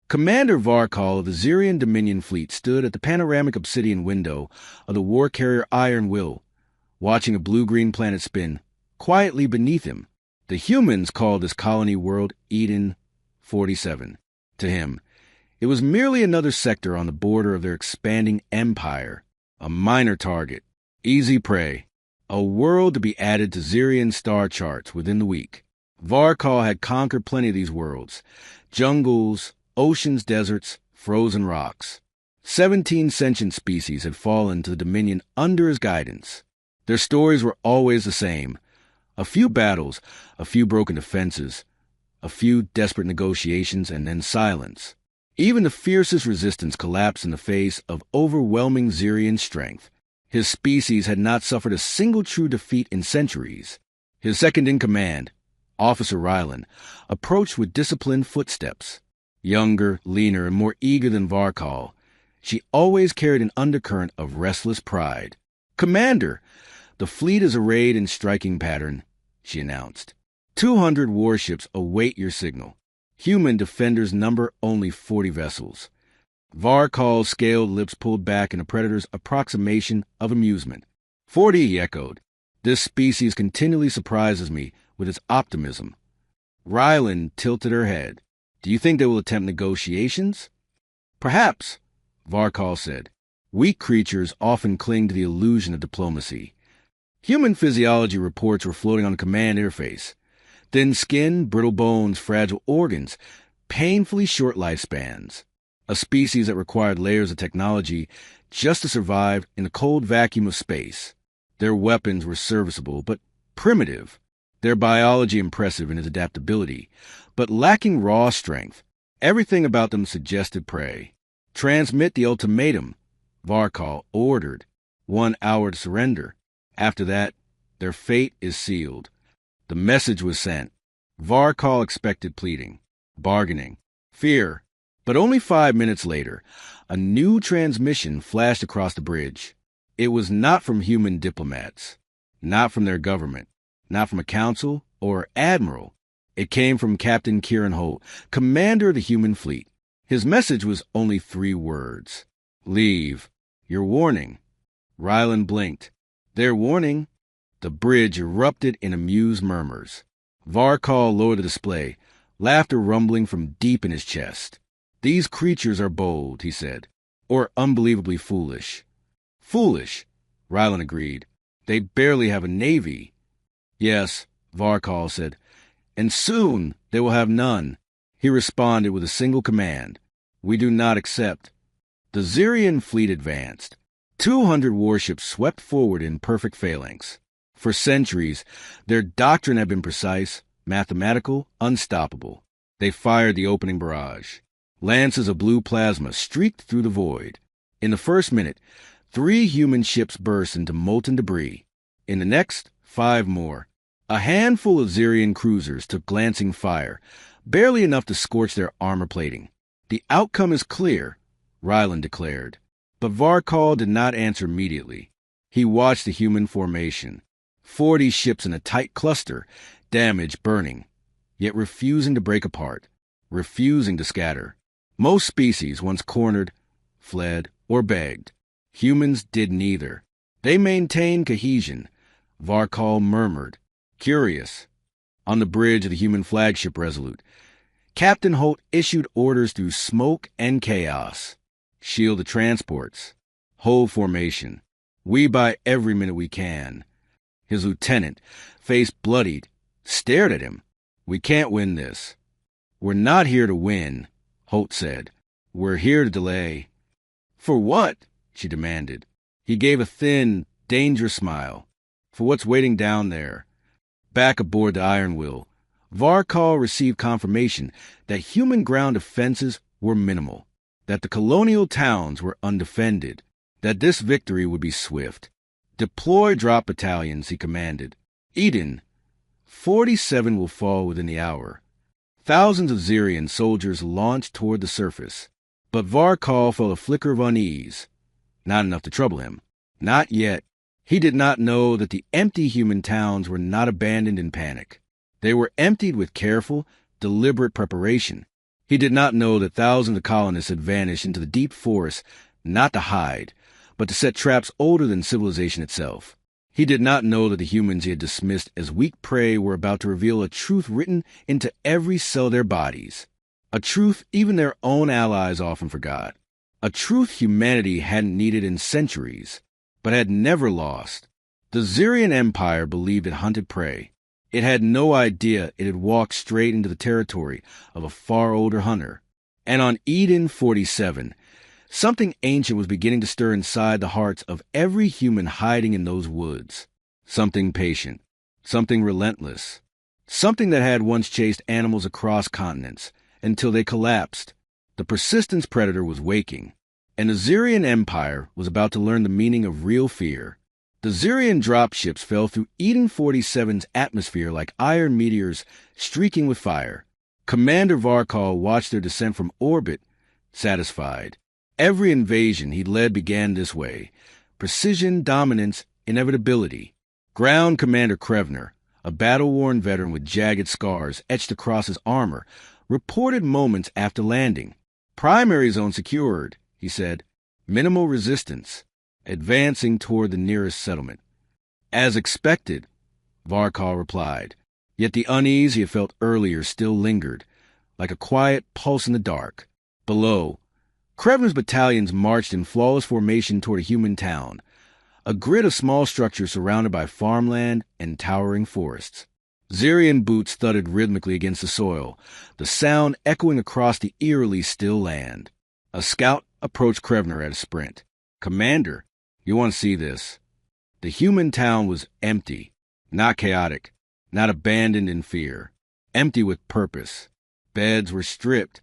Commander Varkal of the Zirian Dominion fleet stood at the panoramic obsidian window of the war carrier Iron Will, watching a blue-green planet spin quietly beneath him. The humans called this colony world Eden 47. To him, it was merely another sector on the border of their expanding empire, a minor target, easy prey, a world to be added to Zirian star charts within the week. Varkal had conquered plenty of these worlds, jungles, oceans, deserts, frozen rocks. 17 sentient species had fallen to the Dominion under his guidance. Their stories were always the same. A few battles, a few broken defenses, a few desperate negotiations, and then silence. Even the fiercest resistance collapsed in the face of overwhelming Zirian strength. His species had not suffered a single true defeat in centuries. His second-in-command, Officer Rylan, approached with disciplined footsteps. Younger, leaner, and more eager than Varkal, she always carried an undercurrent of restless pride. "Commander, the fleet is arrayed in striking pattern," she announced. 200 warships await your signal. Human defenders number only 40 vessels. Varkal's scaled lips pulled back in a predator's approximation of amusement. 40, he echoed. This species continually surprises me with its optimism. Rylan tilted her head. Do you think they will attempt negotiations? Perhaps, Varkal said. Weak creatures often cling to the illusion of diplomacy. Human physiology reports were floating on the command interface. Thin skin, brittle bones, fragile organs, painfully short lifespans. A species that required layers of technology just to survive in the cold vacuum of space. Their weapons were serviceable, but primitive. Their biology impressive in its adaptability, but lacking raw strength. Everything about them suggested prey. Transmit the ultimatum, Varkal ordered. 1 hour to surrender. After that, their fate is sealed. The message was sent. Varkal expected pleading, bargaining, fear. But only 5 minutes later, a new transmission flashed across the bridge. It was not from human diplomats, not from their government, not from a council or admiral. It came from Captain Kieran Holt, commander of the human fleet. His message was only 3 words. Leave. Your warning. Rylan blinked. Their warning? The bridge erupted in amused murmurs. Varkal lowered the display, laughter rumbling from deep in his chest. These creatures are bold, he said, or unbelievably foolish. Foolish, Rylan agreed. They barely have a navy. Yes, Varkal said, and soon they will have none. He responded with a single command. We do not accept. The Zirian fleet advanced. 200 warships swept forward in perfect phalanx. For centuries, their doctrine had been precise, mathematical, unstoppable. They fired the opening barrage. Lances of blue plasma streaked through the void. In the first minute, 3 human ships burst into molten debris. In the next, 5 more. A handful of Zirian cruisers took glancing fire, barely enough to scorch their armor plating. The outcome is clear, Rylan declared. But Varkal did not answer immediately. He watched the human formation. 40 ships in a tight cluster, damaged, burning, yet refusing to break apart, refusing to scatter. Most species, once cornered, fled, or begged. Humans did neither. They maintained cohesion. Varkal murmured, curious. On the bridge of the human flagship Resolute, Captain Holt issued orders through smoke and chaos. Shield the transports. Hold formation. We buy every minute we can. His lieutenant, face bloodied, stared at him. We can't win this. We're not here to win, Holt said. We're here to delay. For what? She demanded. He gave a thin, dangerous smile. For what's waiting down there. Back aboard the Iron Will, Varkal received confirmation that human ground defenses were minimal, that the colonial towns were undefended, that this victory would be swift. Deploy drop battalions, he commanded. Eden, 47 will fall within the hour. Thousands of Zirian soldiers launched toward the surface. But Varkal felt a flicker of unease. Not enough to trouble him. Not yet. He did not know that the empty human towns were not abandoned in panic. They were emptied with careful, deliberate preparation. He did not know that thousands of colonists had vanished into the deep forest, not to hide, but to set traps older than civilization itself. He did not know that the humans he had dismissed as weak prey were about to reveal a truth written into every cell of their bodies. A truth even their own allies often forgot. A truth humanity hadn't needed in centuries, but had never lost. The Xerian Empire believed it hunted prey. It had no idea it had walked straight into the territory of a far older hunter. And on Eden 47, something ancient was beginning to stir inside the hearts of every human hiding in those woods. Something patient, something relentless, something that had once chased animals across continents until they collapsed. The persistence predator was waking, and the Xerian Empire was about to learn the meaning of real fear. The Xerian dropships fell through Eden 47's atmosphere like iron meteors streaking with fire. Commander Varkal watched their descent from orbit, satisfied. Every invasion he led began this way: precision, dominance, inevitability. Ground Commander Krevner, a battle-worn veteran with jagged scars etched across his armor, reported moments after landing. "Primary zone secured," he said. "Minimal resistance." Advancing toward the nearest settlement. "As expected," Varkal replied. Yet the unease he had felt earlier still lingered, like a quiet pulse in the dark. Below, Krevner's battalions marched in flawless formation toward a human town, a grid of small structures surrounded by farmland and towering forests. Xerian boots thudded rhythmically against the soil, the sound echoing across the eerily still land. A scout approached Krevner at a sprint. "Commander, you want to see this." The human town was empty, not chaotic, not abandoned in fear. Empty with purpose. Beds were stripped,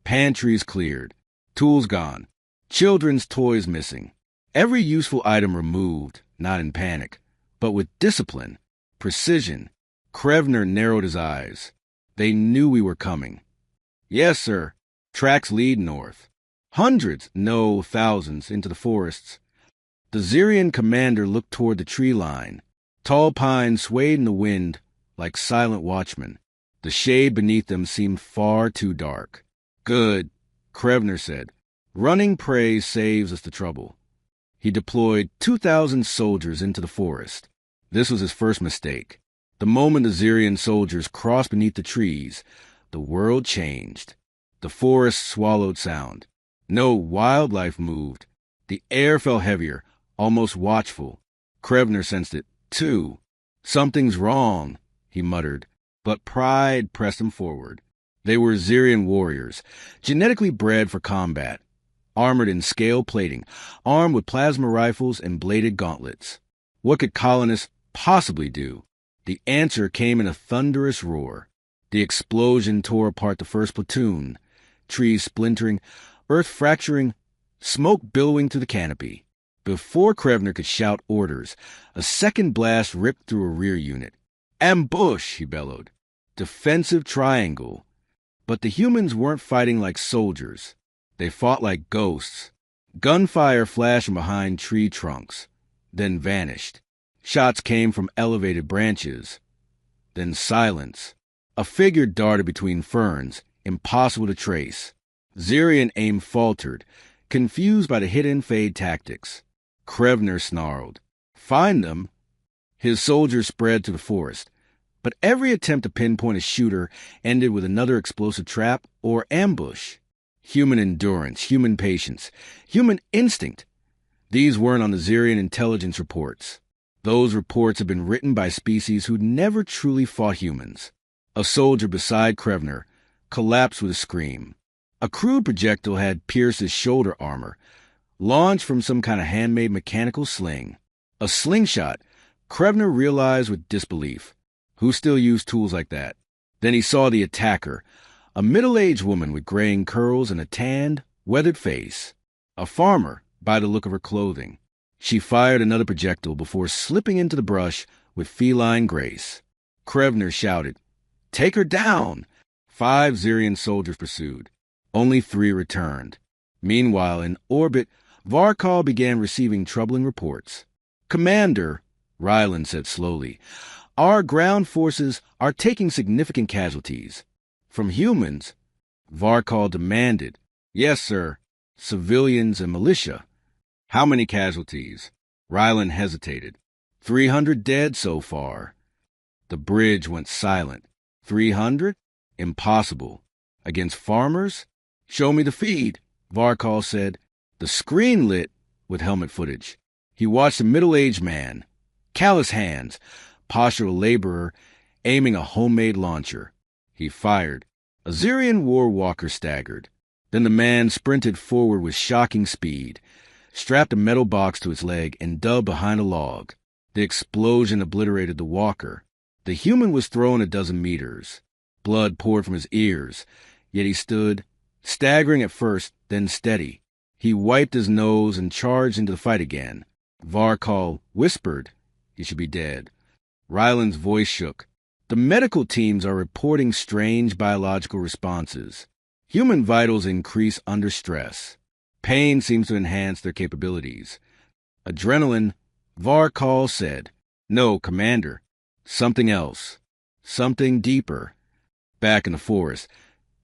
pantries cleared, tools gone, children's toys missing. Every useful item removed, not in panic, but with discipline, precision. Krevner narrowed his eyes. "They knew we were coming." "Yes, sir. Tracks lead north. Hundreds, no, thousands, into the forests." The Xerian commander looked toward the tree line. Tall pines swayed in the wind like silent watchmen. The shade beneath them seemed far too dark. "Good," Krevner said. "Running prey saves us the trouble." He deployed 2,000 soldiers into the forest. This was his first mistake. The moment the Xerian soldiers crossed beneath the trees, the world changed. The forest swallowed sound. No wildlife moved. The air felt heavier, almost watchful. Krevner sensed it, too. "Something's wrong," he muttered, but pride pressed him forward. They were Xerian warriors, genetically bred for combat, armored in scale plating, armed with plasma rifles and bladed gauntlets. What could colonists possibly do? The answer came in a thunderous roar. The explosion tore apart the first platoon, trees splintering, earth fracturing, smoke billowing through the canopy. Before Krevner could shout orders, a second blast ripped through a rear unit. "Ambush!" he bellowed. "Defensive triangle." But the humans weren't fighting like soldiers. They fought like ghosts. Gunfire flashed from behind tree trunks, then vanished. Shots came from elevated branches, then silence. A figure darted between ferns, impossible to trace. Xerian aim faltered, confused by the hidden fade tactics. Krevner snarled, "Find them!" His soldiers spread to the forest, but every attempt to pinpoint a shooter ended with another explosive trap or ambush. Human endurance, human patience, human instinct. These weren't on the Xerian intelligence reports. Those reports had been written by species who'd never truly fought humans. A soldier beside Krevner collapsed with a scream. A crude projectile had pierced his shoulder armor, launched from some kind of handmade mechanical sling. A slingshot, Krevner realized with disbelief. Who still used tools like that? Then he saw the attacker, a middle-aged woman with graying curls and a tanned, weathered face. A farmer, by the look of her clothing. She fired another projectile before slipping into the brush with feline grace. Krevner shouted, "Take her down!" 5 Xerian soldiers pursued. Only 3 returned. Meanwhile, in orbit, Varkal began receiving troubling reports. "Commander," Ryland said slowly, "our ground forces are taking significant casualties. From humans, Varkal demanded. Yes, sir. Civilians and militia. How many casualties? Ryland hesitated. 300 dead so far. The bridge went silent. 300? Impossible. Against farmers? Show me the feed, Varkal said. The screen lit with helmet footage. He watched a middle-aged man, callous hands, posture of a laborer, aiming a homemade launcher. He fired. A Xerian war walker staggered. Then the man sprinted forward with shocking speed, strapped a metal box to his leg, and dove behind a log. The explosion obliterated the walker. The human was thrown a dozen meters. Blood poured from his ears, yet he stood, staggering at first, then steady. He wiped his nose and charged into the fight again. Varkal whispered he should be dead. Ryland's voice shook. The medical teams are reporting strange biological responses. Human vitals increase under stress. Pain seems to enhance their capabilities. Adrenaline, Varkal said. No, Commander. Something else. Something deeper. Back in the forest,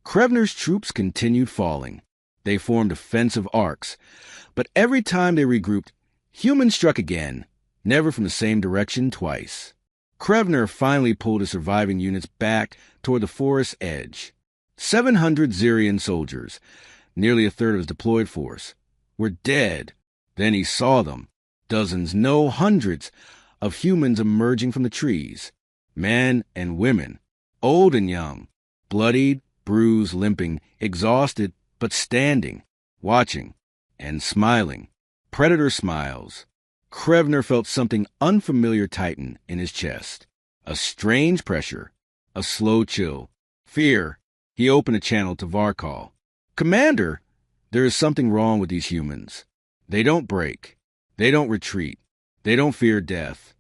Krevner's troops continued falling. They formed defensive arcs, but every time they regrouped, humans struck again, never from the same direction twice. Krevner finally pulled his surviving units back toward the forest's edge. 700 Xerian soldiers, nearly a third of his deployed force, were dead. Then he saw them, dozens, no hundreds, of humans emerging from the trees, men and women, old and young, bloodied, bruised, limping, exhausted, but standing, watching, and smiling. Predator smiles. Krevner felt something unfamiliar tighten in his chest. A strange pressure, a slow chill. Fear. He opened a channel to Varkal. Commander, there is something wrong with these humans. They don't break. They don't retreat. They don't fear death.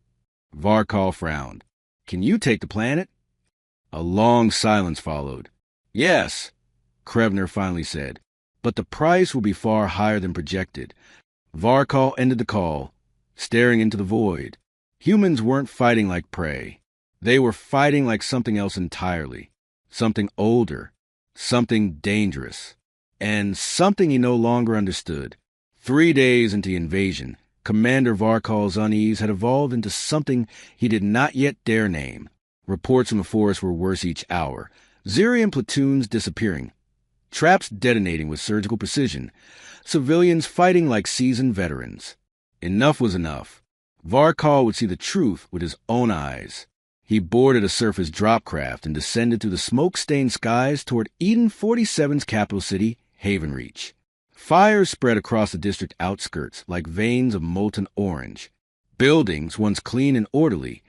Varkal frowned. Can you take the planet? A long silence followed. Yes, Krevner finally said, but the price will be far higher than projected. Varkal ended the call, staring into the void. Humans weren't fighting like prey. They were fighting like something else entirely. Something older, something dangerous, and something he no longer understood. 3 days into the invasion, Commander Varkal's unease had evolved into something he did not yet dare name. Reports from the forest were worse each hour. Xerian platoons disappearing, traps detonating with surgical precision, civilians fighting like seasoned veterans. Enough was enough. Varkal would see the truth with his own eyes. He boarded a surface drop craft and descended through the smoke-stained skies toward Eden 47's capital city, Havenreach. Fires spread across the district outskirts like veins of molten orange. Buildings, once clean and orderly,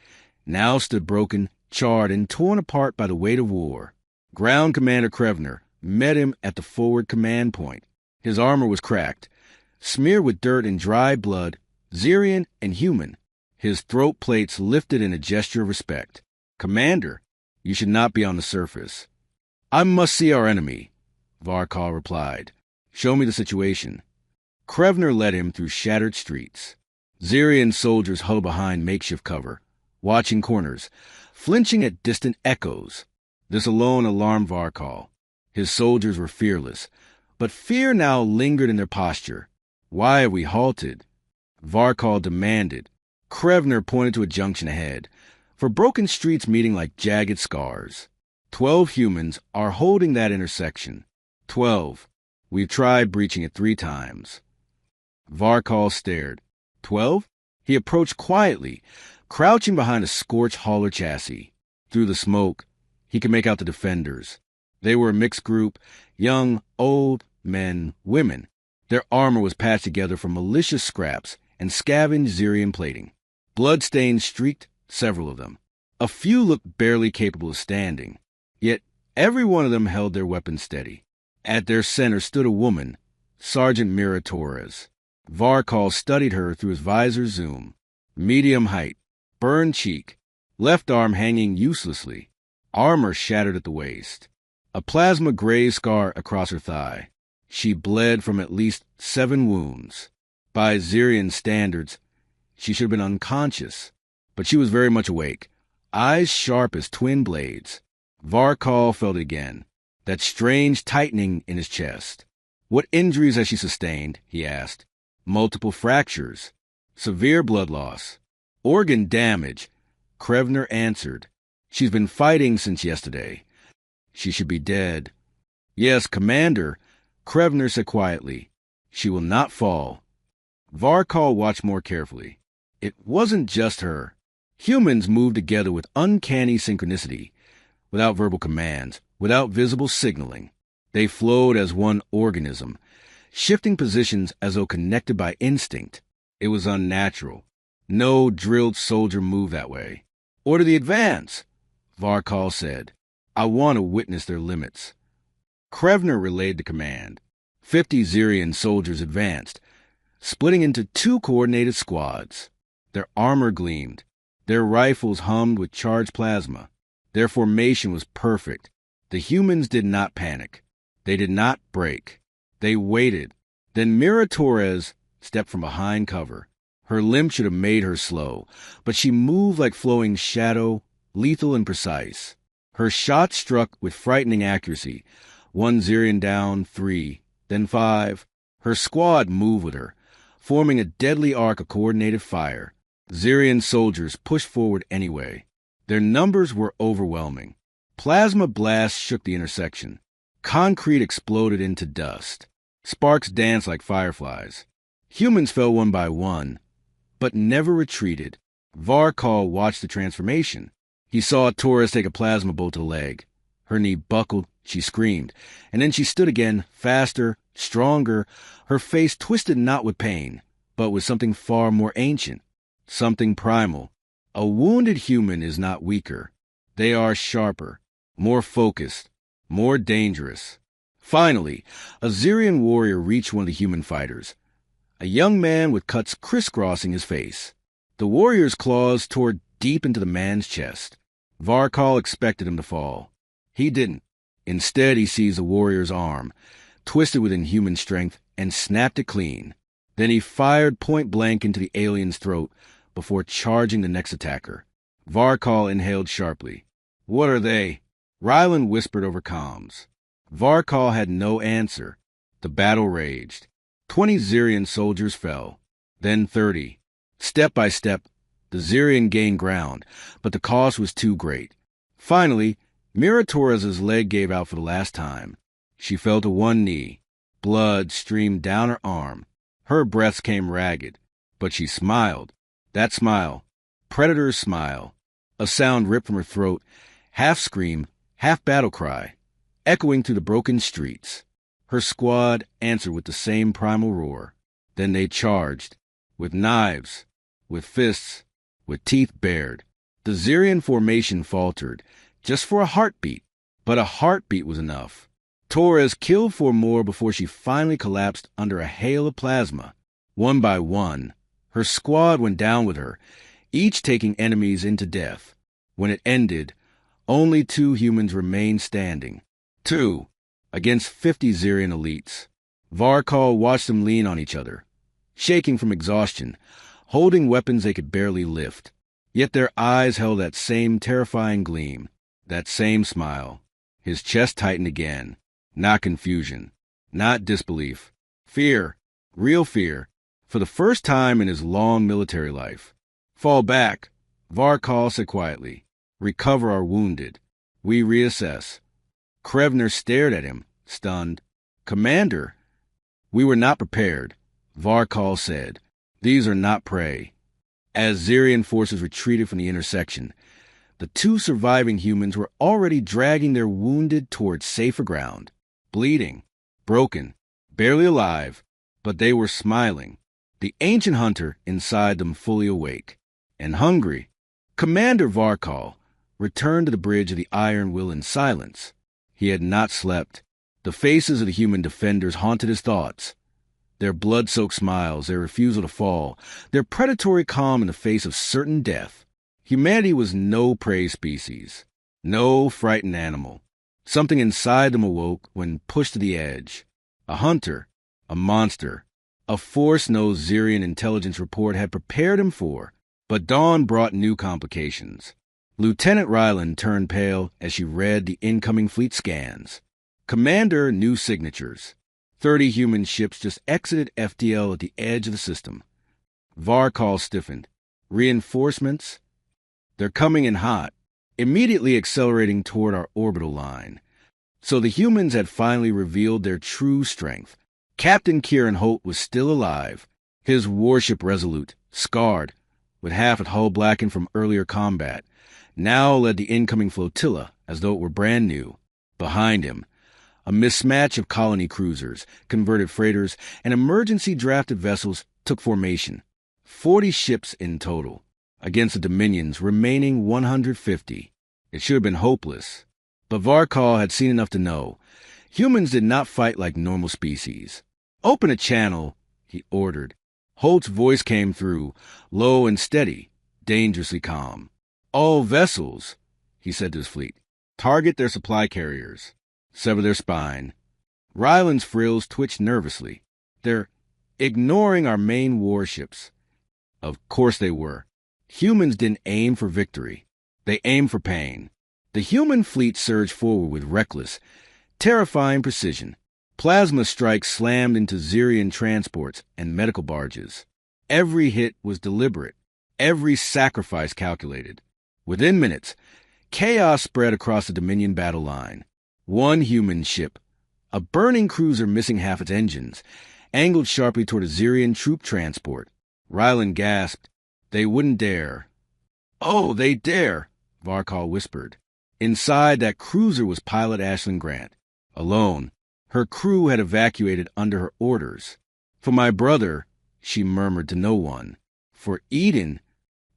now stood broken, charred, and torn apart by the weight of war. Ground Commander Krevner met him at the forward command point. His armor was cracked, smeared with dirt and dry blood, Xerian and human. His throat plates lifted in a gesture of respect. Commander, you should not be on the surface. I must see our enemy, Varkal replied. Show me the situation. Krevner led him through shattered streets. Xerian soldiers huddled behind makeshift cover, watching corners, flinching at distant echoes. This alone alarmed Varkal. His soldiers were fearless, but fear now lingered in their posture. Why have we halted? Varkal demanded. Krevner pointed to a junction ahead, for broken streets meeting like jagged scars. 12 humans are holding that intersection. 12. We've tried breaching it 3 times. Varkal stared. 12? He approached quietly, crouching behind a scorched hauler chassis. Through the smoke, he could make out the defenders. They were a mixed group, young, old, men, women. Their armor was patched together from malicious scraps and scavenged Xerian plating. Bloodstains streaked several of them. A few looked barely capable of standing, yet every one of them held their weapons steady. At their center stood a woman, Sergeant Mira Torres. Varkal studied her through his visor zoom. Medium height, burned cheek, left arm hanging uselessly, armor shattered at the waist. A plasma gray scar across her thigh. She bled from at least 7 wounds. By Xerian standards, she should have been unconscious, but she was very much awake, eyes sharp as twin blades. Varkal felt it again. that strange tightening in his chest. "What injuries has she sustained?" he asked. "Multiple fractures. Severe blood loss. Organ damage," Krevner answered. "She's been fighting since yesterday. She should be dead." "Yes, Commander," Krevner said quietly. "She will not fall." Varkal watched more carefully. It wasn't just her. Humans moved together with uncanny synchronicity, without verbal commands, without visible signaling. They flowed as one organism, shifting positions as though connected by instinct. It was unnatural. No drilled soldier moved that way. "Order the advance," Varkal said. "I want to witness their limits." Krevner relayed the command. 50 Zirian soldiers advanced, splitting into 2 coordinated squads. Their armor gleamed. Their rifles hummed with charged plasma. Their formation was perfect. The humans did not panic. They did not break. They waited. Then Mira Torres stepped from behind cover. Her limp should have made her slow, but she moved like flowing shadow, lethal and precise. Her shot struck with frightening accuracy. 1 Zirian down, 3, then 5. Her squad moved with her, forming a deadly arc of coordinated fire. Zirian soldiers pushed forward anyway. Their numbers were overwhelming. Plasma blasts shook the intersection. Concrete exploded into dust. Sparks danced like fireflies. Humans fell one by one, but never retreated. Varkal watched the transformation. He saw Torres take a plasma bolt to the leg. Her knee buckled, she screamed, and then she stood again, faster, stronger, her face twisted not with pain, but with something far more ancient, something primal. A wounded human is not weaker. They are sharper, more focused, more dangerous. Finally, a Zirian warrior reached one of the human fighters, a young man with cuts crisscrossing his face. The warrior's claws tore deep into the man's chest. Varkal expected him to fall. He didn't. Instead, he seized the warrior's arm, twisted with inhuman strength, and snapped it clean. Then he fired point blank into the alien's throat before charging the next attacker. Varkal inhaled sharply. "What are they?" Ryland whispered over comms. Varkal had no answer. The battle raged. 20 Zirian soldiers fell, then 30. Step by step, the Zirian gained ground, but the cost was too great. Finally, Mira Torres's leg gave out for the last time. She fell to one knee. Blood streamed down her arm. Her breaths came ragged, but she smiled. That smile, Predator's smile. A sound ripped from her throat, half scream, half battle cry, echoing through the broken streets. Her squad answered with the same primal roar. Then they charged, with knives, with fists, with teeth bared. The Zirian formation faltered, just for a heartbeat, but a heartbeat was enough. Torres killed 4 more before she finally collapsed under a hail of plasma. One by one, her squad went down with her, each taking enemies into death. When it ended, only 2 humans remained standing. 2, against 50 Zirian elites. Varkal watched them lean on each other, shaking from exhaustion, holding weapons they could barely lift. Yet their eyes held that same terrifying gleam, that same smile. His chest tightened again. Not confusion, not disbelief. Fear, real fear, for the first time in his long military life. "Fall back," Varkal said quietly. "Recover our wounded. We reassess." Krevner stared at him, stunned. "Commander." "We were not prepared," Varkal said. "These are not prey." As Zirian forces retreated from the intersection, the 2 surviving humans were already dragging their wounded towards safer ground. Bleeding, broken, barely alive, but they were smiling. The ancient hunter inside them fully awake. And hungry. Commander Varkal returned to the bridge of the Iron Will in silence. He had not slept. The faces of the human defenders haunted his thoughts. Their blood-soaked smiles, their refusal to fall, their predatory calm in the face of certain death. Humanity was no prey species, no frightened animal. Something inside them awoke when pushed to the edge. A hunter, a monster, a force no Zirian intelligence report had prepared him for. But dawn brought new complications. Lieutenant Ryland turned pale as she read the incoming fleet scans. Commander, new signatures. 30 human ships just exited FTL at the edge of the system. Varkal stiffened. Reinforcements? They're coming in hot, immediately accelerating toward our orbital line. So the humans had finally revealed their true strength. Captain Kieran Holt was still alive, his warship resolute, scarred, with half its hull blackened from earlier combat, now led the incoming flotilla as though it were brand new. Behind him, a mismatch of colony cruisers, converted freighters, and emergency drafted vessels took formation. 40 ships in total, against the Dominion's remaining 150. It should have been hopeless. But Varkal had seen enough to know. Humans did not fight like normal species. "Open a channel," he ordered. Holt's voice came through, low and steady, dangerously calm. "All vessels," he said to his fleet, "target their supply carriers. Sever their spine." Ryland's frills twitched nervously. "They're ignoring our main warships." Of course they were. Humans didn't aim for victory. They aimed for pain. The human fleet surged forward with reckless, terrifying precision. Plasma strikes slammed into Xerian transports and medical barges. Every hit was deliberate, every sacrifice calculated. Within minutes, chaos spread across the Dominion battle line. One human ship, a burning cruiser missing half its engines, angled sharply toward a Xerian troop transport. Ryland gasped. They wouldn't dare. "Oh, they dare," Varkal whispered. Inside that cruiser was pilot Ashlyn Grant. Alone, her crew had evacuated under her orders. "For my brother," she murmured to no one. "For Eden."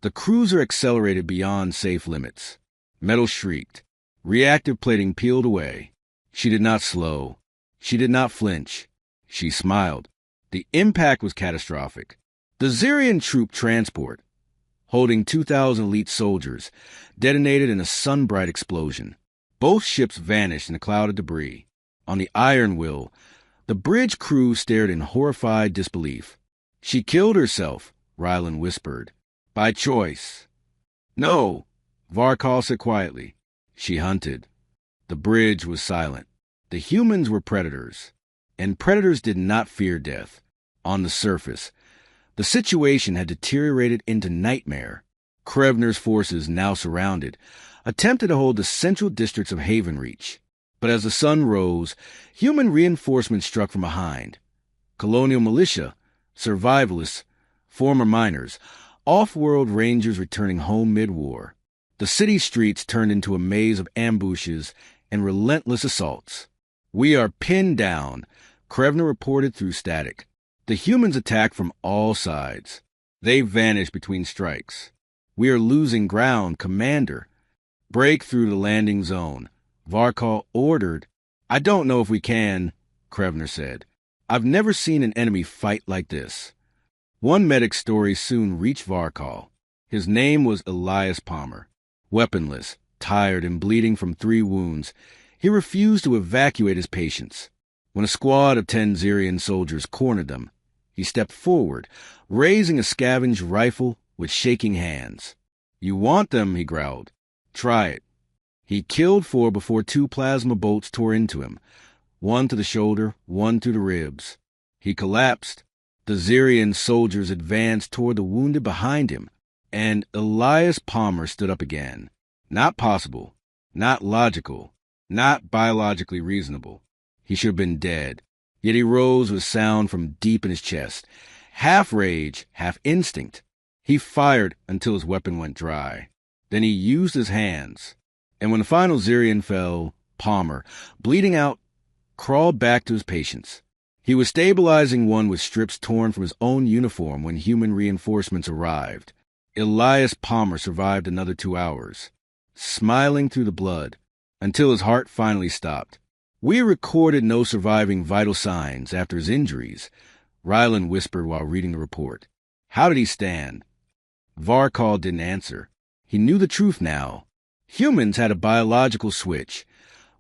The cruiser accelerated beyond safe limits. Metal shrieked. Reactive plating peeled away. She did not slow. She did not flinch. She smiled. The impact was catastrophic. The Xerian troop transport, holding 2,000 elite soldiers, detonated in a sun-bright explosion. Both ships vanished in a cloud of debris. On the Iron Will, the bridge crew stared in horrified disbelief. "She killed herself," Ryland whispered. "By choice." "No," Varkal said quietly. "She hunted." The bridge was silent. The humans were predators, and predators did not fear death. On the surface, the situation had deteriorated into nightmare. Krevner's forces, now surrounded, attempted to hold the central districts of Havenreach. But as the sun rose, human reinforcements struck from behind. Colonial militia, survivalists, former miners, off-world rangers returning home mid-war. The city streets turned into a maze of ambushes and relentless assaults. "We are pinned down," Krevner reported through static. The humans attacked from all sides. They vanished between strikes. "We are losing ground, Commander." "Break through the landing zone," Varkal ordered. "I don't know if we can," Krevner said. "I've never seen an enemy fight like this." One medic's story soon reached Varkal. His name was Elias Palmer. Weaponless, tired and bleeding from 3 wounds, he refused to evacuate his patients. When a squad of 10 Xerian soldiers cornered them, he stepped forward, raising a scavenged rifle with shaking hands. "You want them," he growled. "Try it." He killed 4 before 2 plasma bolts tore into him, one to the shoulder, one through the ribs. He collapsed. The Xerian soldiers advanced toward the wounded behind him, and Elias Palmer stood up again. Not possible, not logical, not biologically reasonable. He should have been dead. Yet he rose with sound from deep in his chest, half rage, half instinct. He fired until his weapon went dry. Then he used his hands. And when the final Xerian fell, Palmer, bleeding out, crawled back to his patients. He was stabilizing one with strips torn from his own uniform when human reinforcements arrived. Elias Palmer survived another 2 hours, smiling through the blood, until his heart finally stopped. "We recorded no surviving vital signs after his injuries," Ryland whispered while reading the report. "How did he stand?" Varkal didn't answer. He knew the truth now. Humans had a biological switch,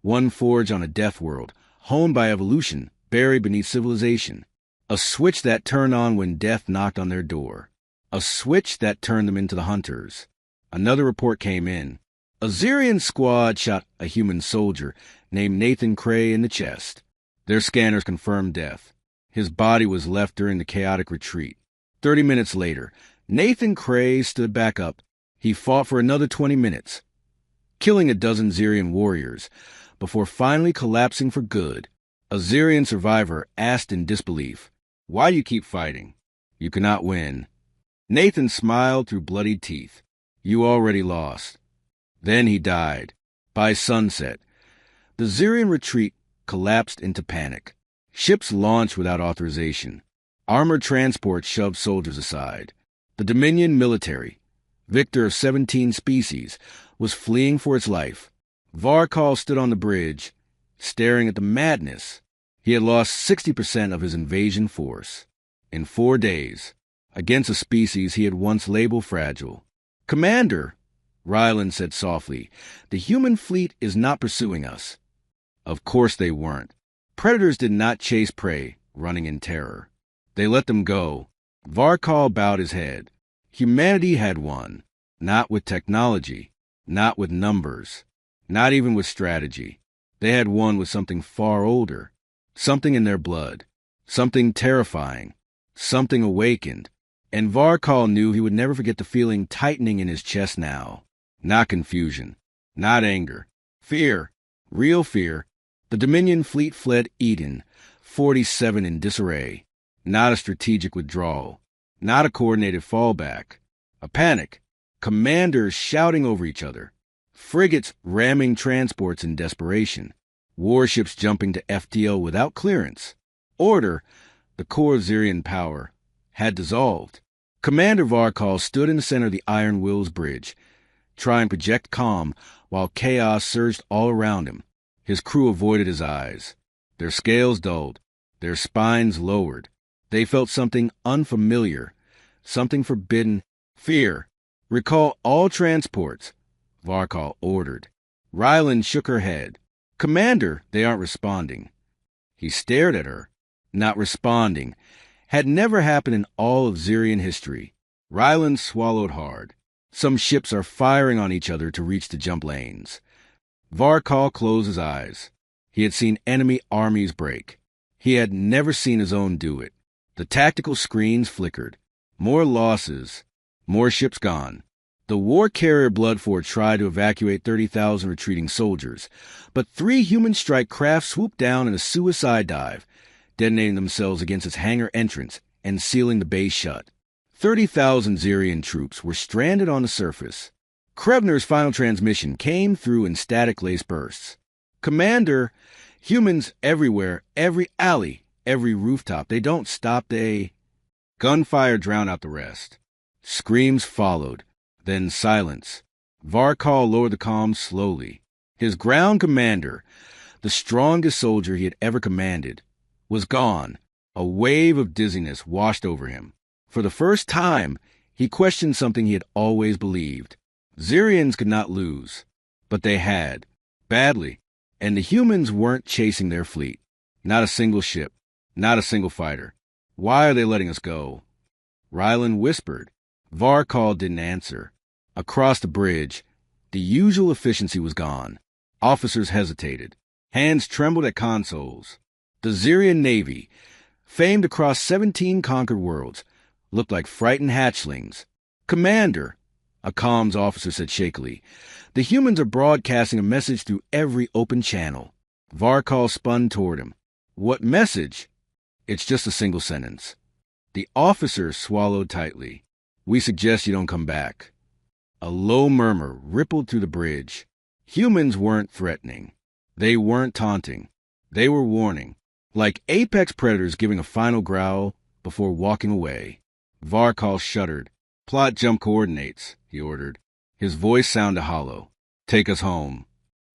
one forged on a death world, honed by evolution, buried beneath civilization. A switch that turned on when death knocked on their door. A switch that turned them into the hunters. Another report came in. A Zirian squad shot a human soldier named Nathan Cray in the chest. Their scanners confirmed death. His body was left during the chaotic retreat. 30 minutes later, Nathan Cray stood back up. He fought for another 20 minutes, killing a dozen Zirian warriors, before finally collapsing for good. A Zirian survivor asked in disbelief, "Why do you keep fighting? You cannot win." Nathan smiled through bloodied teeth. "You already lost." Then he died. By sunset, the Zirian retreat collapsed into panic. Ships launched without authorization. Armored transports shoved soldiers aside. The Dominion military, victor of 17 species, was fleeing for its life. Varkal stood on the bridge, staring at the madness. He had lost 60% of his invasion force in 4 days, against a species he had once labeled fragile. "Commander," Ryland said softly, "the human fleet is not pursuing us." Of course they weren't. Predators did not chase prey, running in terror. They let them go. Varkal bowed his head. Humanity had won. Not with technology, not with numbers, not even with strategy. They had won with something far older, something in their blood, something terrifying, something awakened. And Varkal knew he would never forget the feeling tightening in his chest now. Not confusion, not anger. Fear, real fear. The Dominion fleet fled Eden, 47 in disarray. Not a strategic withdrawal, not a coordinated fallback. A panic. Commanders shouting over each other. Frigates ramming transports in desperation. Warships jumping to FTL without clearance. Order, the core of Zirian power, had dissolved. Commander Varkal stood in the center of the Iron Will's bridge, trying to project calm while chaos surged all around him. His crew avoided his eyes. Their scales dulled, their spines lowered. They felt something unfamiliar, something forbidden. "Fear. Recall all transports," Varkal ordered. Ryland shook her head. "Commander, they aren't responding." He stared at her. Not responding had never happened in all of Zirian history. Ryland swallowed hard. Some ships are firing on each other to reach the jump lanes. Varkal closed his eyes. He had seen enemy armies break. He had never seen his own do it. The tactical screens flickered. More losses. More ships gone. The war carrier Bloodford tried to evacuate 30,000 retreating soldiers, but 3 human strike craft swooped down in a suicide dive, detonating themselves against its hangar entrance and sealing the base shut. 30,000 Zirian troops were stranded on the surface. Krebner's final transmission came through in static-laced bursts. "Commander, humans everywhere, every alley, every rooftop. They don't stop, they—" Gunfire drowned out the rest. Screams followed, then silence. Varkal lowered the comms slowly. His ground commander, the strongest soldier he had ever commanded, was gone. A wave of dizziness washed over him. For the first time, he questioned something he had always believed. Zirians could not lose, but they had, badly, and the humans weren't chasing their fleet. Not a single ship, not a single fighter. "Why are they letting us go?" Ryland whispered. Varkal didn't answer. Across the bridge, the usual efficiency was gone. Officers hesitated. Hands trembled at consoles. The Zirian Navy, famed across 17 conquered worlds, looked like frightened hatchlings. "Commander," a comms officer said shakily, "the humans are broadcasting a message through every open channel." Varkal spun toward him. "What message?" "It's just a single sentence." The officer swallowed tightly. "We suggest you don't come back." A low murmur rippled through the bridge. Humans weren't threatening. They weren't taunting. They were warning, like apex predators giving a final growl before walking away. Varkal shuddered. "Plot jump coordinates," he ordered. His voice sounded hollow. "Take us home."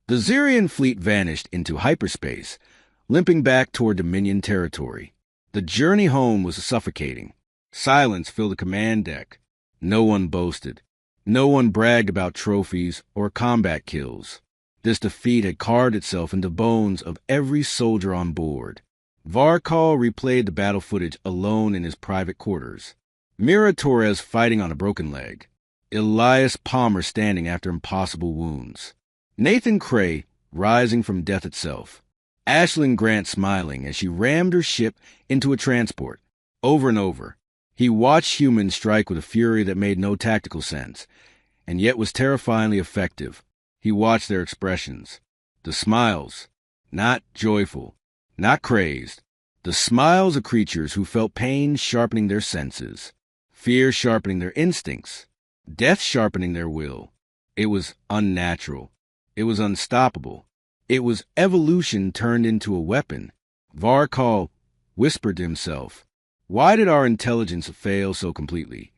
The Zirian fleet vanished into hyperspace, limping back toward Dominion territory. The journey home was suffocating. Silence filled the command deck. No one boasted. No one bragged about trophies or combat kills. This defeat had carved itself into bones of every soldier on board. Varkal replayed the battle footage alone in his private quarters. Mira Torres fighting on a broken leg. Elias Palmer standing after impossible wounds. Nathan Cray rising from death itself. Ashlyn Grant smiling as she rammed her ship into a transport. Over and over, he watched humans strike with a fury that made no tactical sense, and yet was terrifyingly effective. He watched their expressions. The smiles, not joyful, not crazed. The smiles of creatures who felt pain sharpening their senses, fear sharpening their instincts, death sharpening their will. It was unnatural. It was unstoppable. It was evolution turned into a weapon. Varkal whispered to himself, "Why did our intelligence fail so completely?"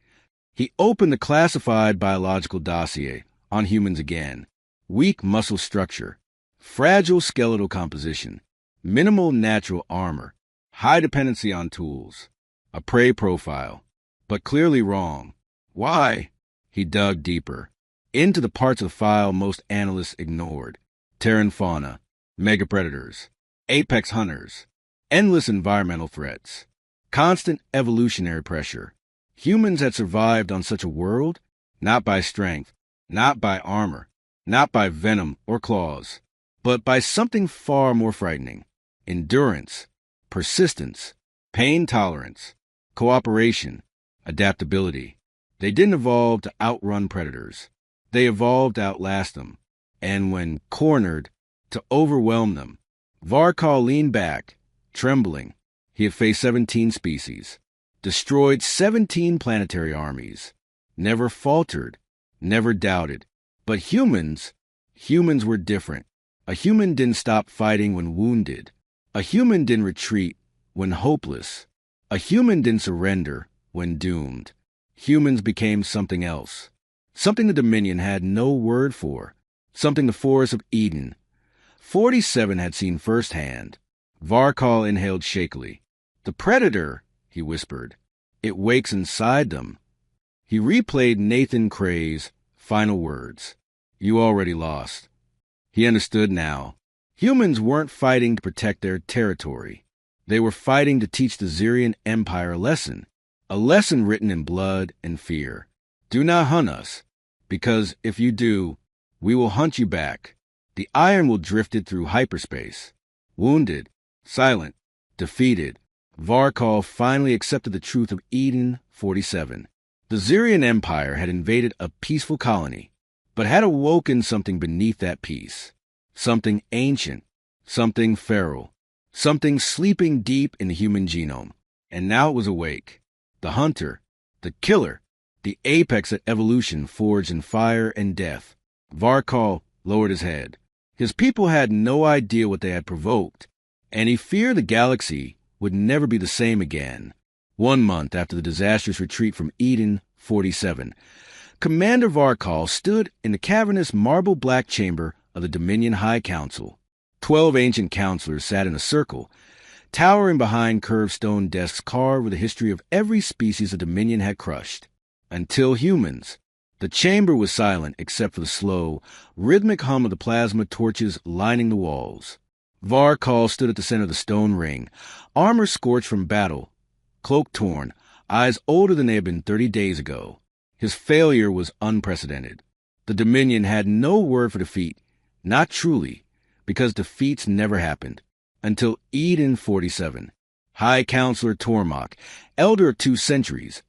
He opened the classified biological dossier on humans again. Weak muscle structure, fragile skeletal composition, minimal natural armor, high dependency on tools, a prey profile, but clearly wrong. Why? He dug deeper, into the parts of the file most analysts ignored. Terran fauna, megapredators, apex hunters, endless environmental threats, constant evolutionary pressure. Humans had survived on such a world, not by strength, not by armor, not by venom or claws, but by something far more frightening: endurance, persistence, pain tolerance, cooperation, adaptability. They didn't evolve to outrun predators. They evolved to outlast them, and when cornered, to overwhelm them. Varkal leaned back, trembling. He had faced 17 species, destroyed 17 planetary armies, never faltered, never doubted. But humans were different. A human didn't stop fighting when wounded. A human didn't retreat when hopeless. A human didn't surrender when doomed. Humans became something else, something the Dominion had no word for, something the Forest of Eden 47 had seen firsthand. Varkal inhaled shakily. "The predator," he whispered. "It wakes inside them." He replayed Nathan Cray's final words. "You already lost." He understood now. Humans weren't fighting to protect their territory. They were fighting to teach the Xerian Empire a lesson written in blood and fear. Do not hunt us, because if you do, we will hunt you back. The iron will drift it through hyperspace. Wounded, silent, defeated, Varkal finally accepted the truth of Eden 47. The Xerian Empire had invaded a peaceful colony, but had awoken something beneath that peace. Something ancient, something feral, something sleeping deep in the human genome. And now it was awake. The hunter, the killer, the apex that evolution forged in fire and death. Varkal lowered his head. His people had no idea what they had provoked, and he feared the galaxy would never be the same again. 1 month after the disastrous retreat from Eden 47, Commander Varkal stood in the cavernous marble-black chamber of the Dominion High Council. 12 ancient counselors sat in a circle, towering behind curved stone desks carved with the history of every species the Dominion had crushed. Until humans. The chamber was silent except for the slow, rhythmic hum of the plasma torches lining the walls. Varkal stood at the center of the stone ring, armor scorched from battle, cloak torn, eyes older than they had been 30 days ago. His failure was unprecedented. The Dominion had no word for defeat, not truly, because defeats never happened. Until Eden 47. High Counselor Tormach, elder of 2 centuries,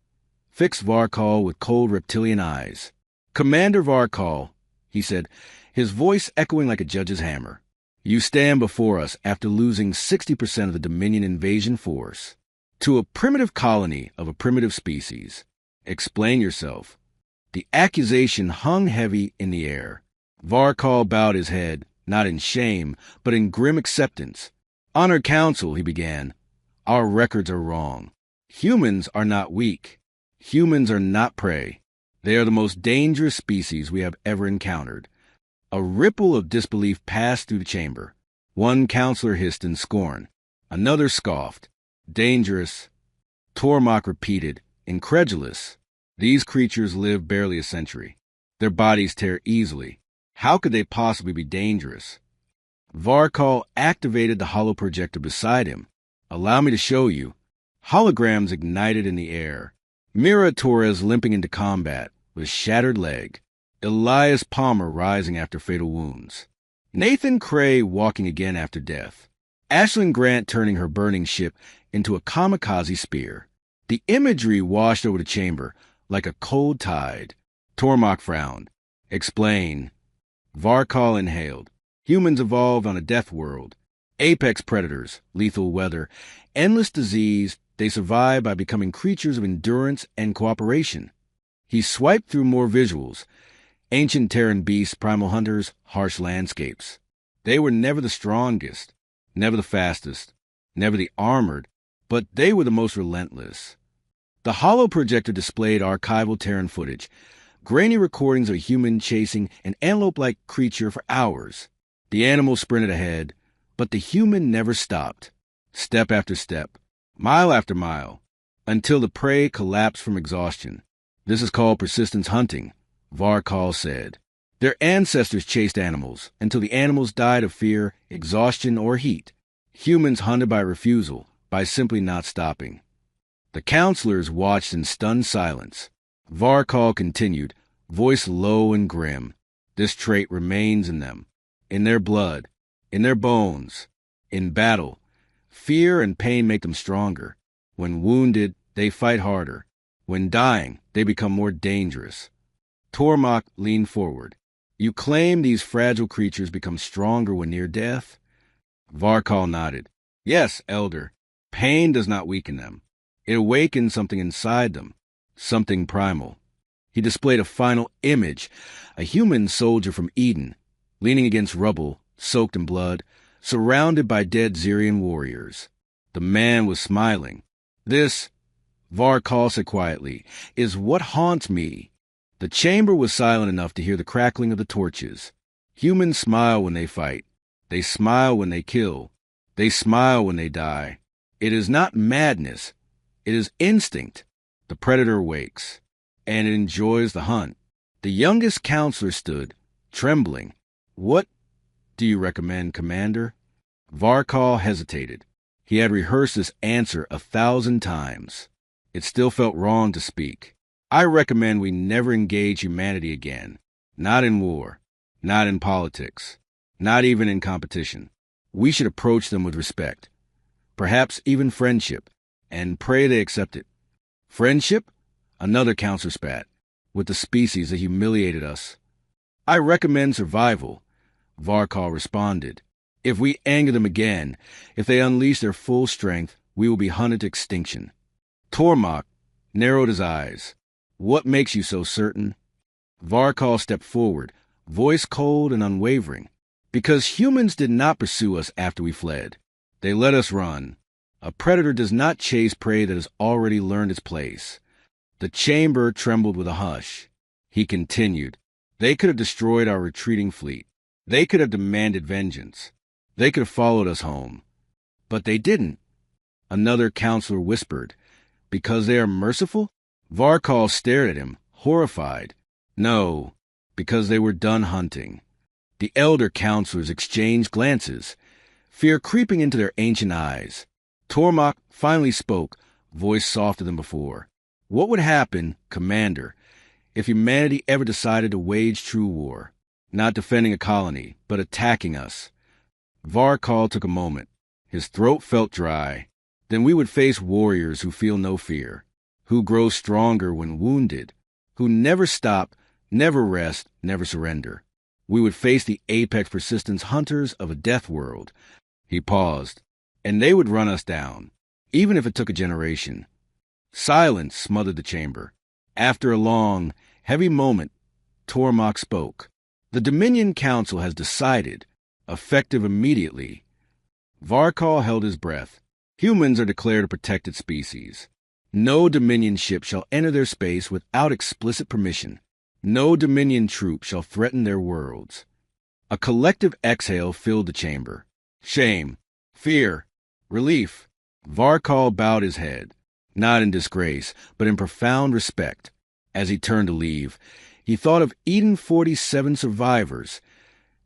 fixed Varkal with cold reptilian eyes. "Commander Varkal," he said, his voice echoing like a judge's hammer, "you stand before us after losing 60% of the Dominion invasion force to a primitive colony of a primitive species. Explain yourself." The accusation hung heavy in the air. Varkal bowed his head, not in shame, but in grim acceptance. "Honored Council," he began, "our records are wrong. Humans are not weak. Humans are not prey. They are the most dangerous species we have ever encountered." A ripple of disbelief passed through the chamber. One counselor hissed in scorn. Another scoffed. "Dangerous," Tormach repeated, incredulous. "These creatures live barely a century. Their bodies tear easily. How could they possibly be dangerous?" Varkal activated the holoprojector beside him. "Allow me to show you." Holograms ignited in the air. Mira Torres limping into combat, with shattered leg. Elias Palmer rising after fatal wounds. Nathan Cray walking again after death. Ashlyn Grant turning her burning ship into a kamikaze spear. The imagery washed over the chamber like a cold tide. Tormach frowned. Explain. Varkal inhaled. Humans evolved on a death world. Apex predators, lethal weather, endless disease. They survive by becoming creatures of endurance and cooperation. He swiped through more visuals. Ancient Terran beasts, primal hunters, harsh landscapes. They were never the strongest, never the fastest, never the armored, but they were the most relentless. The holo projector displayed archival Terran footage, grainy recordings of a human chasing an antelope-like creature for hours. The animal sprinted ahead, but the human never stopped. Step after step, mile after mile, until the prey collapsed from exhaustion. This is called persistence hunting, Varkal said. Their ancestors chased animals until the animals died of fear, exhaustion, or heat. Humans hunted by refusal, by simply not stopping. The counselors watched in stunned silence. Varkal continued, voice low and grim. This trait remains in them, in their blood, in their bones. In battle, fear and pain make them stronger. When wounded, they fight harder. When dying, they become more dangerous. Tormach leaned forward. You claim these fragile creatures become stronger when near death? Varkal nodded. Yes, Elder. Pain does not weaken them. It awakens something inside them, something primal. He displayed a final image, a human soldier from Eden, leaning against rubble, soaked in blood, surrounded by dead Xerian warriors. The man was smiling. This, Varkal said quietly, is what haunts me. The chamber was silent enough to hear the crackling of the torches. Humans smile when they fight. They smile when they kill. They smile when they die. It is not madness. It is instinct. The predator wakes, and it enjoys the hunt. The youngest counselor stood, trembling. What do you recommend, Commander? Varkal hesitated. He had rehearsed this answer 1,000 times. It still felt wrong to speak. I recommend we never engage humanity again. Not in war. Not in politics. Not even in competition. We should approach them with respect. Perhaps even friendship. And pray they accept it. Friendship? Another counselor spat. With the species that humiliated us. I recommend survival, Varkal responded. If we anger them again, if they unleash their full strength, we will be hunted to extinction. Tormach narrowed his eyes. What makes you so certain? Varkal stepped forward, voice cold and unwavering. Because humans did not pursue us after we fled. They let us run. A predator does not chase prey that has already learned its place. The chamber trembled with a hush. He continued. They could have destroyed our retreating fleet. They could have demanded vengeance. They could have followed us home. But they didn't. Another counselor whispered. Because they are merciful? Varkal stared at him, horrified. No, because they were done hunting. The elder counselors exchanged glances, fear creeping into their ancient eyes. Tormach finally spoke, voice softer than before. What would happen, Commander, if humanity ever decided to wage true war? Not defending a colony, but attacking us. Varkal took a moment. His throat felt dry. Then we would face warriors who feel no fear, who grow stronger when wounded, who never stop, never rest, never surrender. We would face the apex persistence hunters of a death world. He paused, and they would run us down, even if it took a generation. Silence smothered the chamber. After a long, heavy moment, Tormach spoke. The Dominion Council has decided, effective immediately. Varkal held his breath. Humans are declared a protected species. No Dominion ship shall enter their space without explicit permission. No Dominion troop shall threaten their worlds. A collective exhale filled the chamber. Shame, fear, relief. Varkal bowed his head, not in disgrace, but in profound respect. As he turned to leave, he thought of Eden 47 survivors,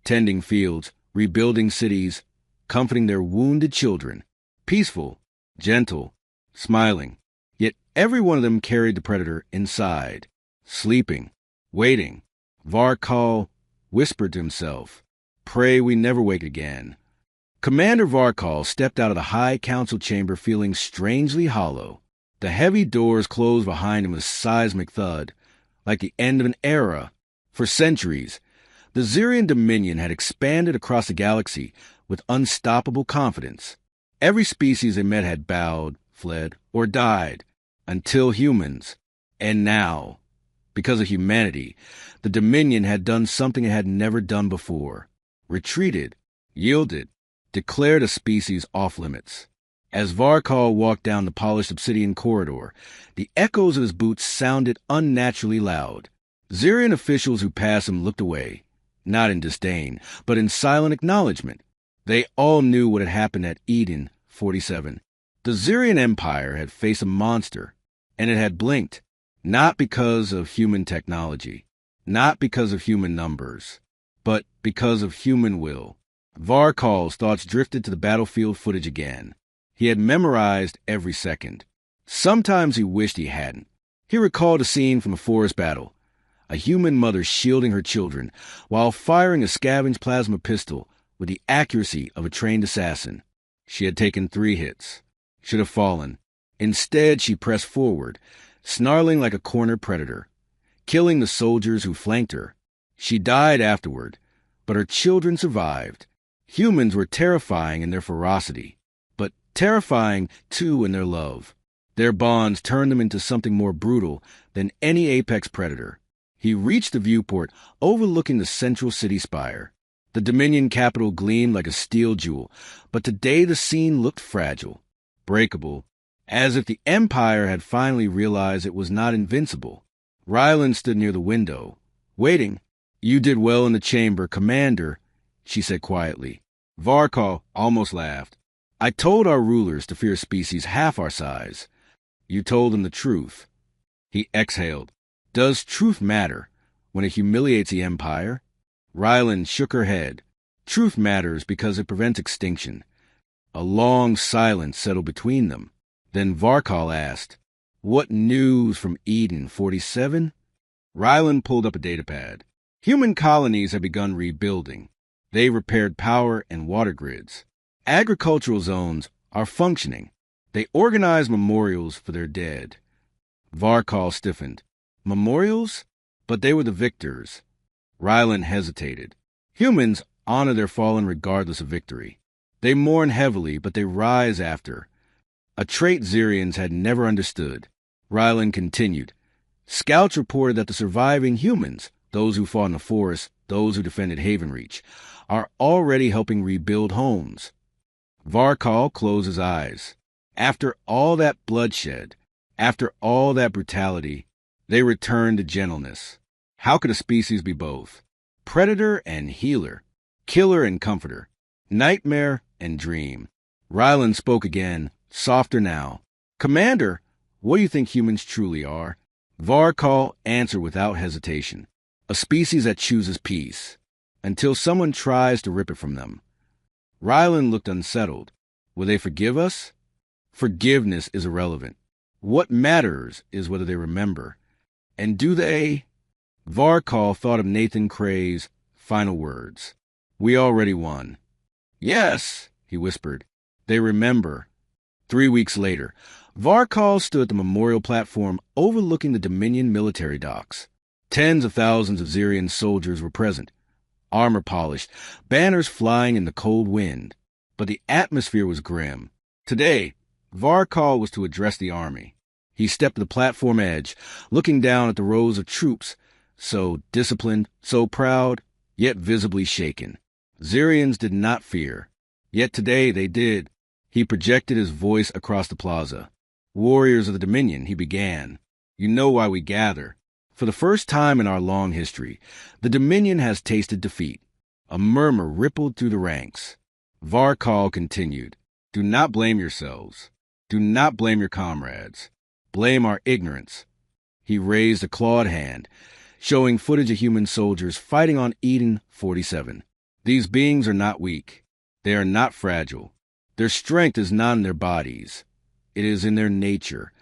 tending fields, rebuilding cities, comforting their wounded children. Peaceful, gentle, smiling. Yet every one of them carried the predator inside, sleeping, Waiting. Varkal whispered to himself, "Pray we never wake again." Commander Varkal stepped out of the High Council chamber feeling strangely hollow. The heavy doors closed behind him with a seismic thud, like the end of an era. For centuries, the Zirian Dominion had expanded across the galaxy with unstoppable confidence. Every species they met had bowed, fled, or died, until humans. And now, because of humanity, the Dominion had done something it had never done before. Retreated, yielded, declared a species off-limits. As Varkal walked down the polished obsidian corridor, the echoes of his boots sounded unnaturally loud. Zirian officials who passed him looked away, not in disdain, but in silent acknowledgement. They all knew what had happened at Eden 47. The Zirian Empire had faced a monster, and it had blinked, not because of human technology, not because of human numbers, but because of human will. Varkal's thoughts drifted to the battlefield footage again. He had memorized every second. Sometimes he wished he hadn't. He recalled a scene from a forest battle, a human mother shielding her children while firing a scavenged plasma pistol with the accuracy of a trained assassin. She had taken 3 hits, should have fallen. Instead, she pressed forward, snarling like a cornered predator, killing the soldiers who flanked her. She died afterward, but her children survived. Humans were terrifying in their ferocity, but terrifying, too, in their love. Their bonds turned them into something more brutal than any apex predator. He reached the viewport overlooking the central city spire. The Dominion capital gleamed like a steel jewel, but today the scene looked fragile, breakable, as if the Empire had finally realized it was not invincible. Rylan stood near the window, waiting. "You did well in the chamber, Commander," she said quietly. Varkal almost laughed. "I told our rulers to fear species half our size. You told them the truth." He exhaled. "Does truth matter when it humiliates the Empire?" Rylan shook her head. "Truth matters because it prevents extinction." A long silence settled between them. Then Varkal asked, "What news from Eden 47? Rylan pulled up a datapad. Human colonies had begun rebuilding. They repaired power and water grids. Agricultural zones are functioning. They organize memorials for their dead. Varkal stiffened. Memorials? But they were the victors. Rylan hesitated. Humans honor their fallen regardless of victory. They mourn heavily, but they rise after. A trait Zirians had never understood. Rylan continued. Scouts reported that the surviving humans, those who fought in the forest, those who defended Havenreach, are already helping rebuild homes. Varkal closed his eyes. After all that bloodshed, after all that brutality, they returned to gentleness. How could a species be both? Predator and healer, killer and comforter, nightmare and dream. Rylan spoke again, softer now. Commander, what do you think humans truly are? Varkal answered without hesitation. A species that chooses peace, until someone tries to rip it from them. Rylan looked unsettled. Will they forgive us? Forgiveness is irrelevant. What matters is whether they remember. And do they? Varkal thought of Nathan Cray's final words. We already won. Yes, he whispered. They remember. 3 weeks later, Varkal stood at the memorial platform overlooking the Dominion military docks. Tens of thousands of Zirian soldiers were present, armor polished, banners flying in the cold wind. But the atmosphere was grim. Today, Varkal was to address the army. He stepped to the platform edge, looking down at the rows of troops, so disciplined, so proud, yet visibly shaken. Zirians did not fear. Yet today they did. He projected his voice across the plaza. Warriors of the Dominion, he began. You know why we gather. For the first time in our long history, the Dominion has tasted defeat. A murmur rippled through the ranks. Varkal continued. Do not blame yourselves. Do not blame your comrades. Blame our ignorance. He raised a clawed hand, showing footage of human soldiers fighting on Eden 47. These beings are not weak. They are not fragile. Their strength is not in their bodies. It is in their nature.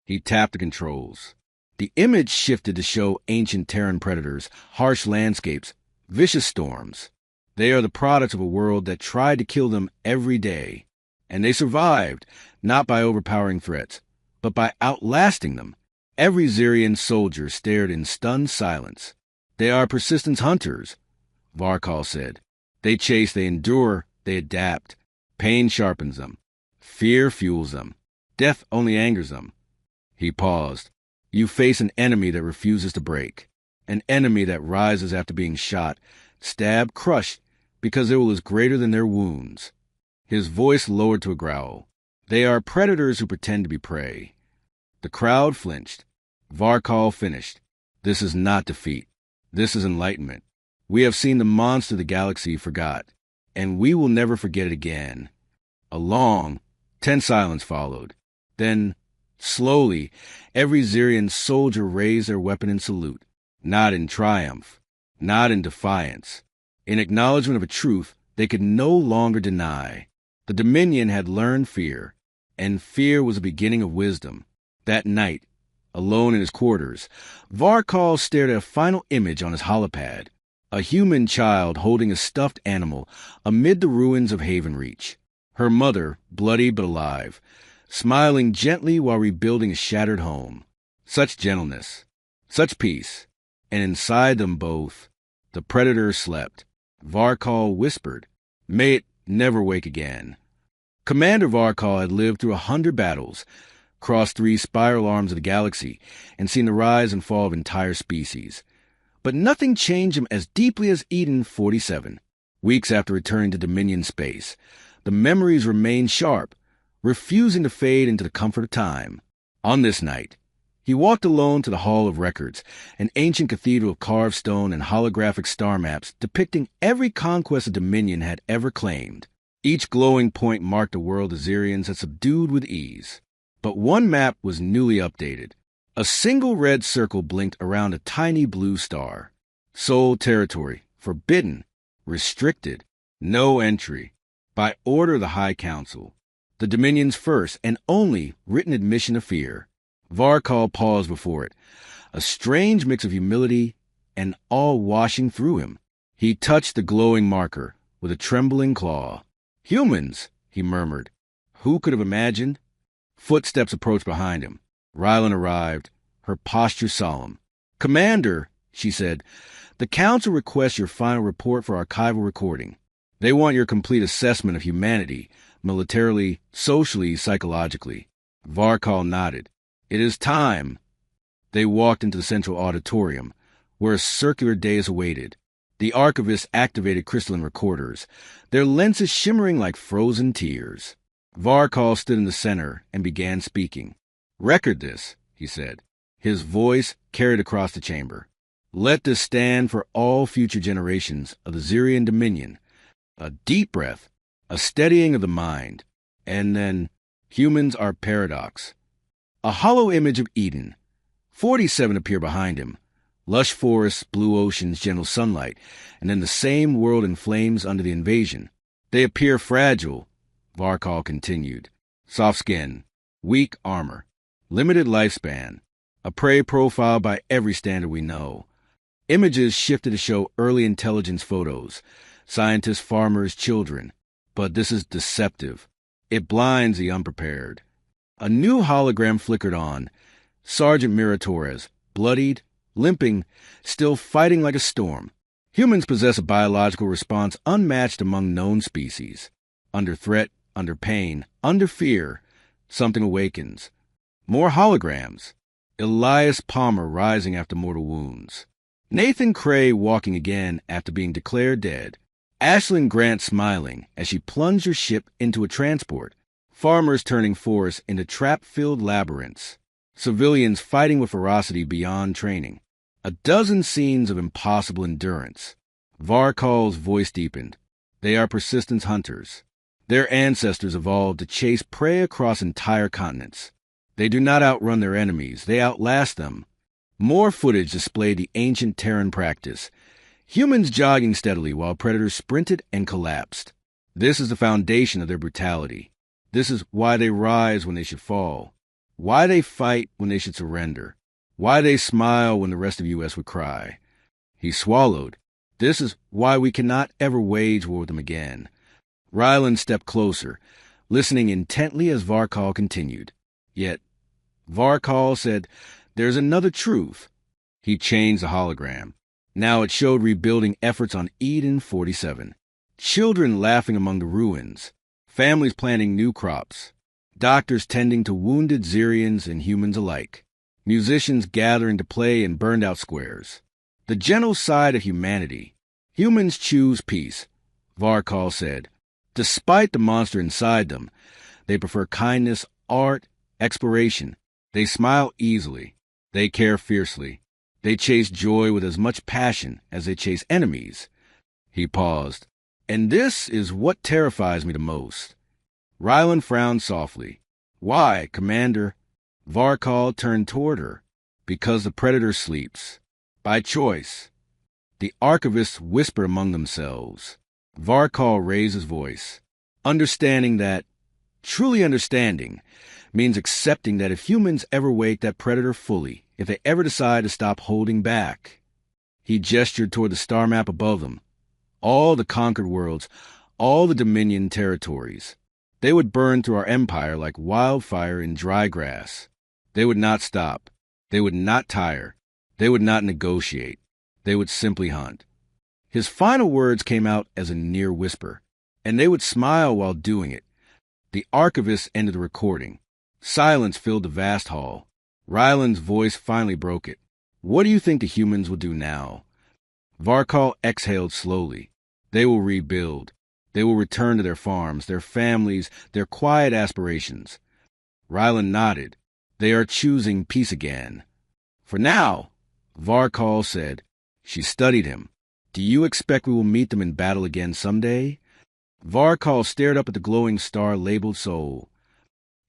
He tapped the controls. The image shifted to show ancient Terran predators, harsh landscapes, vicious storms. They are the products of a world that tried to kill them every day. And they survived, not by overpowering threats, but by outlasting them. Every Xerian soldier stared in stunned silence. They are persistence hunters, Varkal said. They chase, they endure, they adapt. Pain sharpens them. Fear fuels them. Death only angers them. He paused. You face an enemy that refuses to break. An enemy that rises after being shot, stabbed, crushed, because their will is greater than their wounds. His voice lowered to a growl. They are predators who pretend to be prey. The crowd flinched. Varkal finished. This is not defeat. This is enlightenment. We have seen the monster the galaxy forgot, and we will never forget it again. A long, tense silence followed. Then, slowly, every Xerian soldier raised their weapon in salute, not in triumph, not in defiance, in acknowledgement of a truth they could no longer deny. The Dominion had learned fear, and fear was the beginning of wisdom. That night, alone in his quarters, Varkal stared at a final image on his holopad, a human child holding a stuffed animal amid the ruins of Havenreach. Her mother, bloody but alive, smiling gently while rebuilding a shattered home. Such gentleness, such peace, and inside them both, the predator slept. Varkal whispered, "May it never wake again." Commander Varkal had lived through 100 battles, crossed 3 spiral arms of the galaxy, and seen the rise and fall of entire species. But nothing changed him as deeply as Eden 47. Weeks after returning to Dominion space, the memories remained sharp, refusing to fade into the comfort of time. On this night, he walked alone to the Hall of Records, an ancient cathedral of carved stone and holographic star maps depicting every conquest the Dominion had ever claimed. Each glowing point marked a world the Xerians had subdued with ease. But one map was newly updated. A single red circle blinked around a tiny blue star. Soul territory, forbidden, restricted, no entry, by order of the High Council. The Dominion's first and only written admission of fear. Varkal paused before it, a strange mix of humility and awe washing through him. He touched the glowing marker with a trembling claw. "Humans," he murmured. Who could have imagined? Footsteps approached behind him. Rylan arrived, her posture solemn. "Commander," she said, "the Council requests your final report for archival recording. They want your complete assessment of humanity, militarily, socially, psychologically." Varkal nodded. "It is time." They walked into the central auditorium, where a circular dais awaited. The archivists activated crystalline recorders, their lenses shimmering like frozen tears. Varkal stood in the center and began speaking. "Record this," he said. His voice carried across the chamber. "Let this stand for all future generations of the Xerian Dominion." A deep breath, a steadying of the mind, and then, "Humans are paradox." A hollow image of Eden. 47 appeared behind him. Lush forests, blue oceans, gentle sunlight, and then the same world in flames under the invasion. "They appear fragile," Varkal continued. "Soft skin, weak armor, limited lifespan, a prey profile by every standard we know." Images shifted to show early intelligence photos, scientists, farmers, children. But this is deceptive. It blinds the unprepared. A new hologram flickered on. Sergeant Mira Torres, bloodied, limping, still fighting like a storm. Humans possess a biological response unmatched among known species. Under threat, under pain, under fear, something awakens. More holograms. Elias Palmer rising after mortal wounds. Nathan Cray walking again after being declared dead. Ashlyn Grant smiling as she plunged her ship into a transport. Farmers turning forests into trap-filled labyrinths. Civilians fighting with ferocity beyond training. A dozen scenes of impossible endurance. Varkal's voice deepened. They are persistence hunters. Their ancestors evolved to chase prey across entire continents. They do not outrun their enemies, they outlast them. More footage displayed the ancient Terran practice. Humans jogging steadily while predators sprinted and collapsed. This is the foundation of their brutality. This is why they rise when they should fall. Why they fight when they should surrender. Why they smile when the rest of US would cry. He swallowed. This is why we cannot ever wage war with them again. Ryland stepped closer, listening intently as Varkal continued. Yet, Varkal said, "There's another truth." He changed the hologram. Now it showed rebuilding efforts on Eden 47. Children laughing among the ruins. Families planting new crops. Doctors tending to wounded Xerians and humans alike. Musicians gathering to play in burned-out squares. The gentle side of humanity. Humans choose peace, Varkal said. Despite the monster inside them, they prefer kindness, art, exploration. They smile easily. They care fiercely. They chase joy with as much passion as they chase enemies. He paused. And this is what terrifies me the most. Ryland frowned softly. Why, Commander? Varkal turned toward her. Because the predator sleeps. By choice. The archivists whispered among themselves. Varkal raised his voice. Understanding that, truly understanding, means accepting that if humans ever wake that predator fully, if they ever decide to stop holding back. He gestured toward the star map above them. All the conquered worlds, all the Dominion territories. They would burn through our empire like wildfire in dry grass. They would not stop. They would not tire. They would not negotiate. They would simply hunt. His final words came out as a near whisper, and they would smile while doing it. The archivist ended the recording. Silence filled the vast hall. Ryland's voice finally broke it. What do you think the humans will do now? Varkal exhaled slowly. They will rebuild. They will return to their farms, their families, their quiet aspirations. Ryland nodded. They are choosing peace again. For now, Varkal said. She studied him. Do you expect we will meet them in battle again someday? Varkal stared up at the glowing star-labeled soul.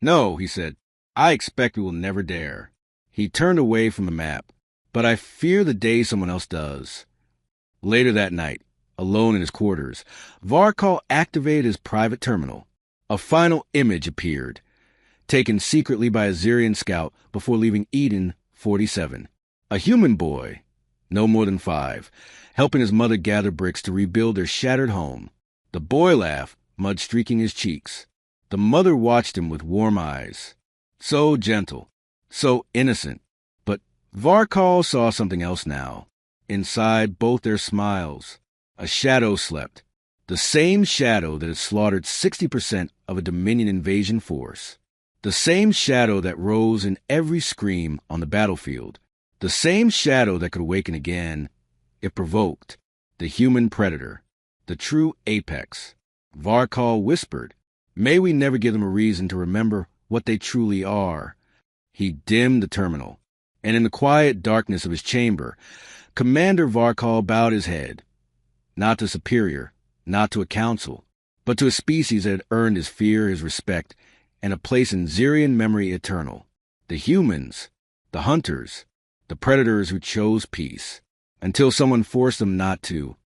No, he said. I expect we will never dare. He turned away from the map. But I fear the day someone else does. Later that night, alone in his quarters, Varkal activated his private terminal. A final image appeared, taken secretly by a Xerian scout before leaving Eden 47. A human boy, no more than 5, helping his mother gather bricks to rebuild their shattered home. The boy laughed, mud streaking his cheeks. The mother watched him with warm eyes. So gentle, so innocent. But Varkal saw something else now. Inside both their smiles, a shadow slept. The same shadow that had slaughtered 60% of a Dominion invasion force. The same shadow that rose in every scream on the battlefield. The same shadow that could awaken again, if provoked. The human predator. The true apex. Varkal whispered, May we never give them a reason to remember what they truly are. He dimmed the terminal, and in the quiet darkness of his chamber, Commander Varkal bowed his head. Not to Superior, not to a council, but to a species that had earned his fear, his respect, and a place in Xerian memory eternal. The humans, the hunters, the predators who chose peace, until someone forced them not to.